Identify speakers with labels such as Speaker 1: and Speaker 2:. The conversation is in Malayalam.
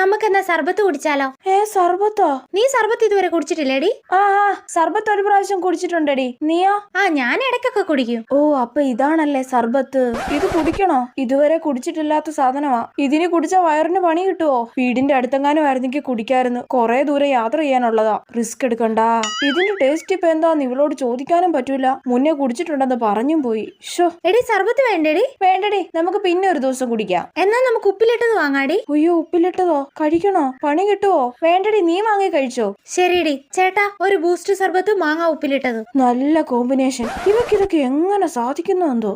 Speaker 1: നമുക്കെന്നാ സർബത്ത് കുടിച്ചാലോ?
Speaker 2: സർബത്തോ?
Speaker 1: നീ സർബത്ത് ഇതുവരെ കുടിച്ചിട്ടില്ലേടി?
Speaker 2: സർബത്ത് ഒരു പ്രാവശ്യം കുടിച്ചിട്ടുണ്ടടി. നീയോ?
Speaker 1: ഞാൻ ഇടയ്ക്കൊക്കെ കുടിക്കും.
Speaker 2: അപ്പൊ ഇതാണല്ലേ സർബത്ത്. ഇത് കുടിക്കണോ? ഇതുവരെ കുടിച്ചിട്ടില്ലാത്ത സാധനമാ. ഇതിന് കുടിച്ച വയറിന് പണി കിട്ടുവോ? വീടിന്റെ അടുത്തെങ്ങാനും ആയിരുന്നെങ്കിൽ കുടിക്കായിരുന്നു. കൊറേ ദൂരെ യാത്ര ചെയ്യാനുള്ളതാ. റിസ്ക് എടുക്കണ്ട. ഇതിന്റെ ടേസ്റ്റ് ഇപ്പൊ എന്താന്ന് ഇവളോട് ചോദിക്കാനും പറ്റൂല. മുന്നേ കുടിച്ചിട്ടുണ്ടെന്ന് പറഞ്ഞും പോയി.
Speaker 1: എടി സർബത്ത് വേണ്ടടി?
Speaker 2: വേണ്ടടി, നമുക്ക് പിന്നെ ഒരു ദിവസം കുടിക്കാം.
Speaker 1: എന്നാ നമുക്ക് ഉപ്പിലിട്ടത് വാങ്ങാടി.
Speaker 2: അയ്യോ, ഉപ്പിലിട്ടതോ? കഴിക്കണോ? പണി കിട്ടുവോ? വേണ്ടടി, നീ വാങ്ങി കഴിച്ചോ.
Speaker 1: ശരിയടി ചേട്ടാ, ഒരു ബൂസ്റ്റ് സർബത്ത് മാങ്ങ ഉപ്പിലിട്ടത്.
Speaker 2: നല്ല കോമ്പിനേഷൻ. ഇവക്കിതൊക്കെ എങ്ങനെ സാധിക്കുന്നു എന്തോ.